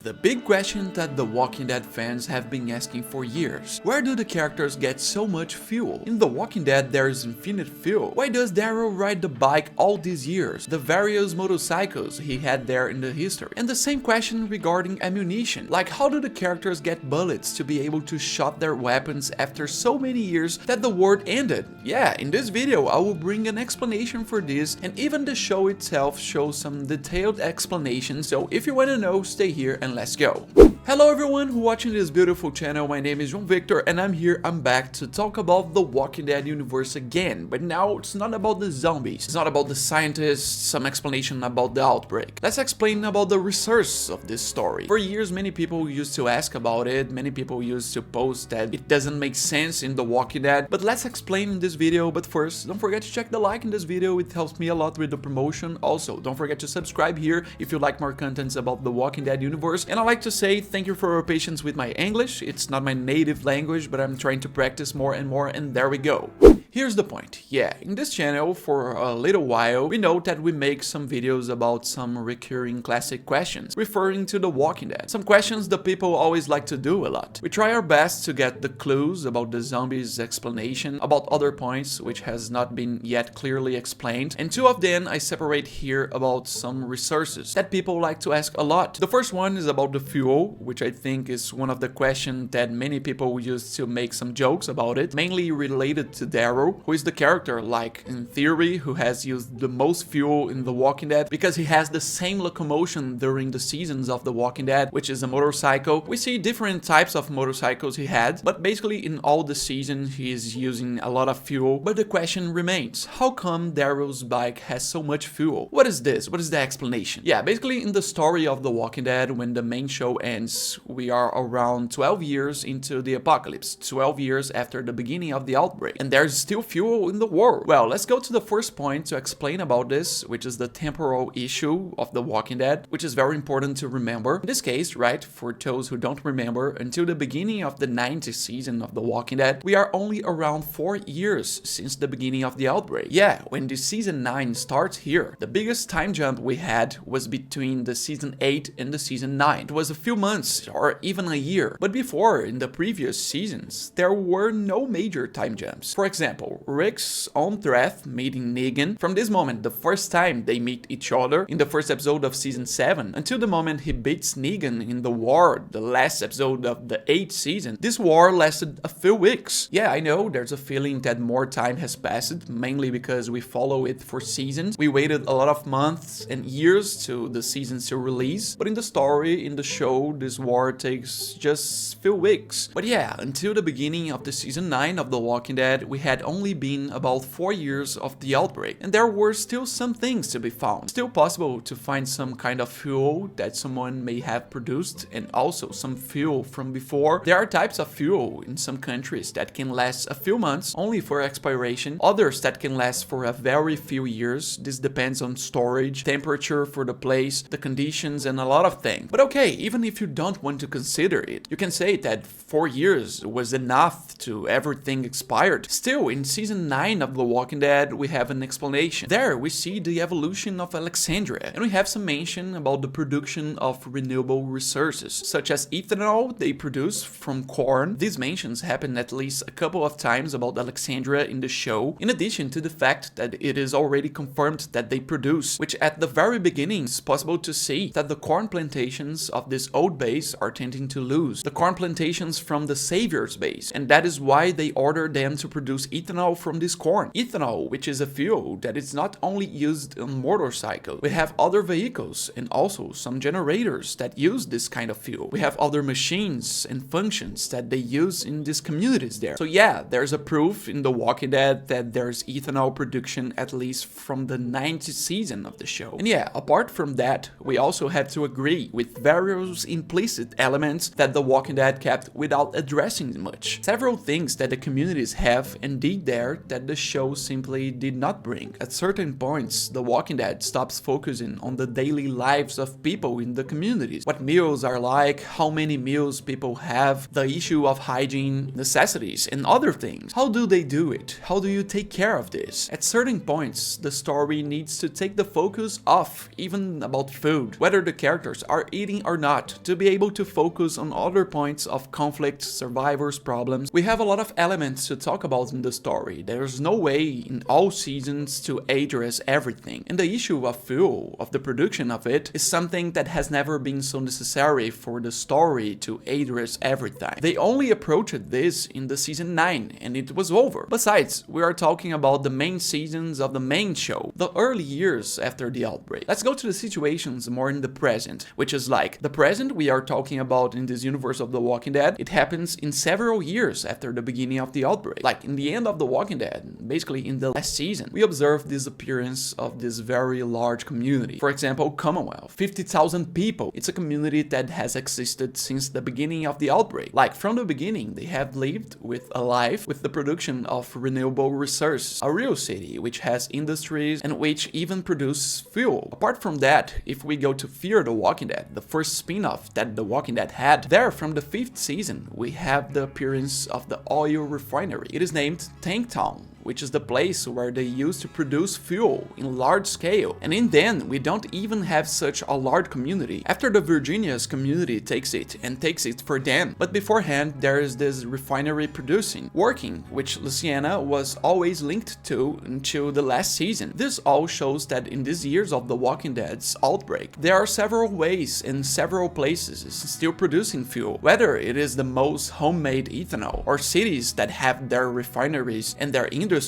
The big question that The Walking Dead fans have been asking for years. Where do the characters get so much fuel? In The Walking Dead there is infinite fuel. Why does Daryl ride the bike all these years? The various motorcycles he had there in the history. And the same question regarding ammunition. Like, how do the characters get bullets to be able to shoot their weapons after so many years that the world ended? Yeah, in this video I will bring an explanation for this, and even the show itself shows some detailed explanation, so if you wanna know, stay here and let's go. Hello everyone who watching this beautiful channel, my name is João Victor and I'm back to talk about the Walking Dead universe again, but now it's not about the zombies, it's not about the scientists, some explanation about the outbreak. Let's explain about the resource of this story. For years many people used to ask about it, many people used to post that it doesn't make sense in the Walking Dead, but let's explain in this video. But first, don't forget to check the like in this video, it helps me a lot with the promotion. Also, don't forget to subscribe here if you like more contents about the Walking Dead universe. And I'd like to say thank you for your patience with my English. It's not my native language, but I'm trying to practice more, and there we go. Here's the point. Yeah, in this channel for a little while, we know that we make some videos about some recurring classic questions referring to The Walking Dead. Some questions the people always like to do a lot. We try our best to get the clues about the zombies explanation, about other points which has not been yet clearly explained, and two of them I separate here about some resources that people like to ask a lot. The first one is about the fuel, which I think is one of the questions that many people use to make some jokes about it, mainly related to Daryl, who is the character, like, in theory, who has used the most fuel in The Walking Dead, because he has the same locomotion during the seasons of The Walking Dead, which is a motorcycle. We see different types of motorcycles he had, but basically in all the seasons he is using a lot of fuel. But the question remains, how come Daryl's bike has so much fuel? What is this? What is the explanation? Yeah, basically in the story of The Walking Dead, when the main show ends, we are around 12 years into the apocalypse, 12 years after the beginning of the outbreak, and there's still fuel in the world. Well, let's go to the first point to explain about this, which is the temporal issue of The Walking Dead, which is very important to remember. In this case, right, for those who don't remember, until the beginning of the 90th season of The Walking Dead, we are only around 4 years since the beginning of the outbreak. Yeah, when the season 9 starts here, the biggest time jump we had was between the season 8 and the season 9. It was a few months or even a year, but before, in the previous seasons, there were no major time jumps. For example, Rick's own threat meeting Negan, from this moment, the first time they meet each other in the first episode of season 7, until the moment he beats Negan in the war, the last episode of the 8th season, this war lasted a few weeks. Yeah, I know, there's a feeling that more time has passed, mainly because we follow it for seasons. We waited a lot of months and years to the seasons to release, but in the story, in the show, this war takes just few weeks. But yeah, until the beginning of the season 9 of The Walking Dead, we had only been about 4 years of the outbreak, and there were still some things to be found. Still possible to find some kind of fuel that someone may have produced, and also some fuel from before. There are types of fuel in some countries that can last a few months only for expiration, others that can last for a very few years. This depends on storage, temperature for the place, the conditions, and a lot of things. But okay, even if you don't want to consider it, you can say that 4 years was enough to everything expired. Still, in season 9 of The Walking Dead, we have an explanation. There, we see the evolution of Alexandria, and we have some mention about the production of renewable resources, such as ethanol they produce from corn. These mentions happen at least a couple of times about Alexandria in the show, in addition to the fact that it is already confirmed that they produce, which at the very beginning is possible to see that the corn plantations of this old base are tending to lose the corn plantations from the Savior's base, and that is why they order them to produce ethanol from this corn. Ethanol, which is a fuel that is not only used on motorcycles, we have other vehicles and also some generators that use this kind of fuel. We have other machines and functions that they use in these communities there. So yeah, there's a proof in The Walking Dead that there's ethanol production at least from the 90th season of the show. And yeah, apart from that, we also have to agree with various implicit elements that The Walking Dead kept without addressing much. Several things that the communities have and did need there that the show simply did not bring. At certain points, The Walking Dead stops focusing on the daily lives of people in the communities. What meals are like, how many meals people have, the issue of hygiene, necessities, and other things. How do they do it? How do you take care of this? At certain points, the story needs to take the focus off, even about food, whether the characters are eating or not, to be able to focus on other points of conflict, survivors' problems. We have a lot of elements to talk about in the story. There's no way in all seasons to address everything. And the issue of fuel, of the production of it, is something that has never been so necessary for the story to address everything. They only approached this in the season 9 and it was over. Besides, we are talking about the main seasons of the main show, the early years after the outbreak. Let's go to the situations more in the present, which is like the present we are talking about in this universe of The Walking Dead. It happens in several years after the beginning of the outbreak. Like in the end of The Walking Dead, basically in the last season, we observe this appearance of this very large community. For example, Commonwealth, 50,000 people. It's a community that has existed since the beginning of the outbreak. Like from the beginning, they have lived with a life with the production of renewable resources, a real city which has industries and which even produces fuel. Apart from that, if we go to Fear the Walking Dead, the first spin-off that The Walking Dead had, there from the 5th season, we have the appearance of the oil refinery. It is named Tanktown, which is the place where they used to produce fuel in large scale. And in then, we don't even have such a large community. After the Virginia's community takes it and takes it for them. But beforehand, there is this refinery producing, working, which Luciana was always linked to until the last season. This all shows that in these years of The Walking Dead's outbreak, there are several ways and several places still producing fuel, whether it is the most homemade ethanol or cities that have their refineries and their industries.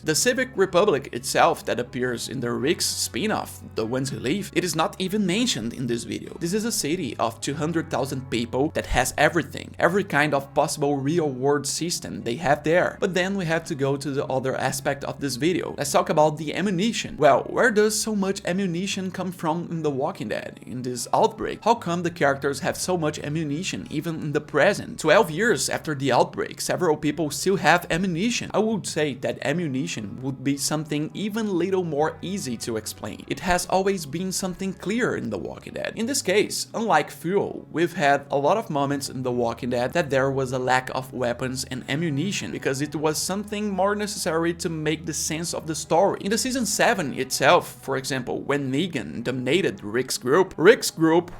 The Civic Republic itself that appears in the Rick's spin-off, The Ones Who Leave, it is not even mentioned in this video. This is a city of 200,000 people that has everything, every kind of possible real-world system they have there. But then we have to go to the other aspect of this video. Let's talk about the ammunition. Well, where does so much ammunition come from in The Walking Dead, in this outbreak? How come the characters have so much ammunition even in the present? 12 years after the outbreak, several people still have ammunition. I would say that ammunition would be something even little more easy to explain. It has always been something clear in The Walking Dead. In this case, unlike fuel, we've had a lot of moments in The Walking Dead that there was a lack of weapons and ammunition because it was something more necessary to make the sense of the story. In the season 7 itself, for example, when Negan dominated Rick's group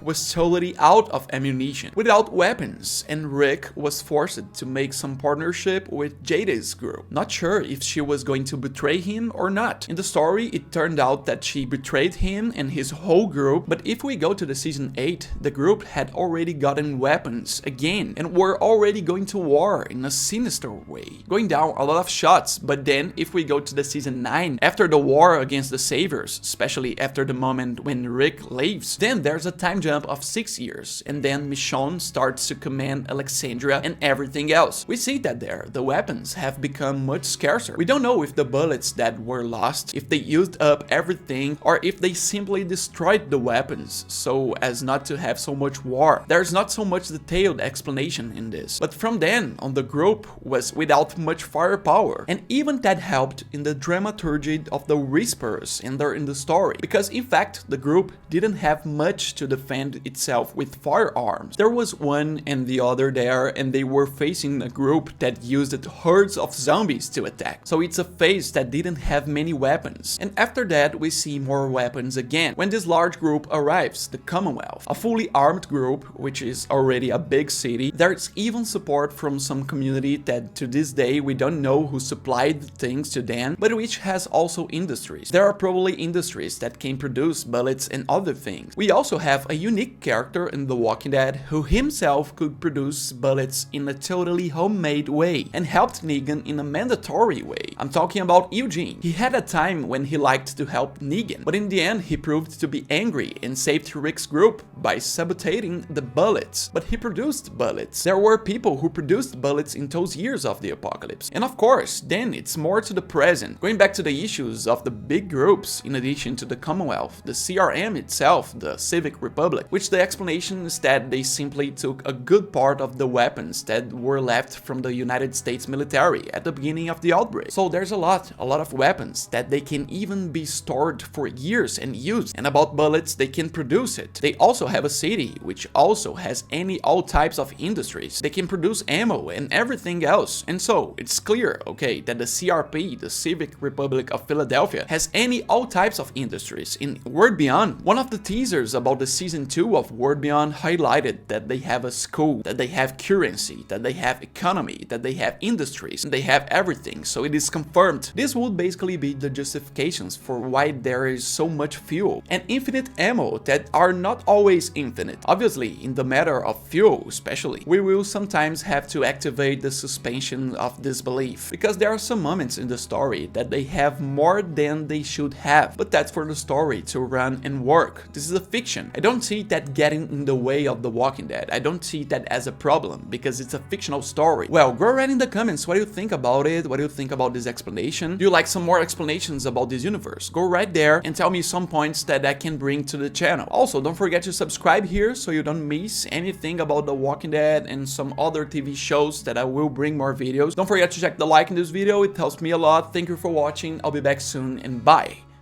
was totally out of ammunition, without weapons, and Rick was forced to make some partnership with Jada's group. Not sure if she was going to betray him or not. In the story, it turned out that she betrayed him and his whole group, but if we go to the season 8, the group had already gotten weapons again and were already going to war in a sinister way, going down a lot of shots. But then if we go to the season 9, after the war against the Saviors, especially after the moment when Rick leaves, then there's a time jump of 6 years, and then Michonne starts to command Alexandria and everything else. We see that there, the weapons have become much scarcer. We don't know if the bullets that were lost, if they used up everything, or if they simply destroyed the weapons so as not to have so much war. There's not so much detailed explanation in this. But from then on, the group was without much firepower, and even that helped in the dramaturgy of the whispers in the story, because in fact the group didn't have much to defend itself with firearms. There was one and the other there, and they were facing a group that used herds of zombies to attack. So it's a phase that didn't have many weapons. And after that we see more weapons again. When this large group arrives, the Commonwealth, a fully armed group, which is already a big city, there's even support from some community that to this day we don't know who supplied things to them, but which has also industries. There are probably industries that can produce bullets and other things. We also have a unique character in The Walking Dead who himself could produce bullets in a totally homemade way and helped Negan in a mandatory way. I'm talking about Eugene. He had a time when he liked to help Negan, but in the end he proved to be angry and saved Rick's group by sabotaging the bullets. But he produced bullets. There were people who produced bullets in those years of the apocalypse. And of course, then it's more to the present. Going back to the issues of the big groups, in addition to the Commonwealth, the CRM itself, the Civic Republic, which the explanation is that they simply took a good part of the weapons that were left from the United States military at the beginning of the outbreak. story. So there's a lot of weapons that they can even be stored for years and used. And about bullets, they can produce it. They also have a city which also has all types of industries. They can produce ammo and everything else. And so it's clear, okay, that the CRP, the Civic Republic of Philadelphia, has all types of industries. In World Beyond, one of the teasers about the season 2 of World Beyond highlighted that they have a school, that they have currency, that they have economy, that they have industries, and they have everything. So it is confirmed. This would basically be the justifications for why there is so much fuel and infinite ammo that are not always infinite. Obviously, in the matter of fuel especially, we will sometimes have to activate the suspension of disbelief, because there are some moments in the story that they have more than they should have, but that's for the story to run and work. This is a fiction. I don't see that getting in the way of The Walking Dead. I don't see that as a problem, because it's a fictional story. Well, go right in the comments, what do you think about it? What do you think about this explanation? Do you like some more explanations about this universe? Go right there and tell me some points that I can bring to the channel. Also, don't forget to subscribe here so you don't miss anything about The Walking Dead and some other TV shows that I will bring more videos. Don't forget to check the like in this video, it helps me a lot. Thank you for watching, I'll be back soon, and bye!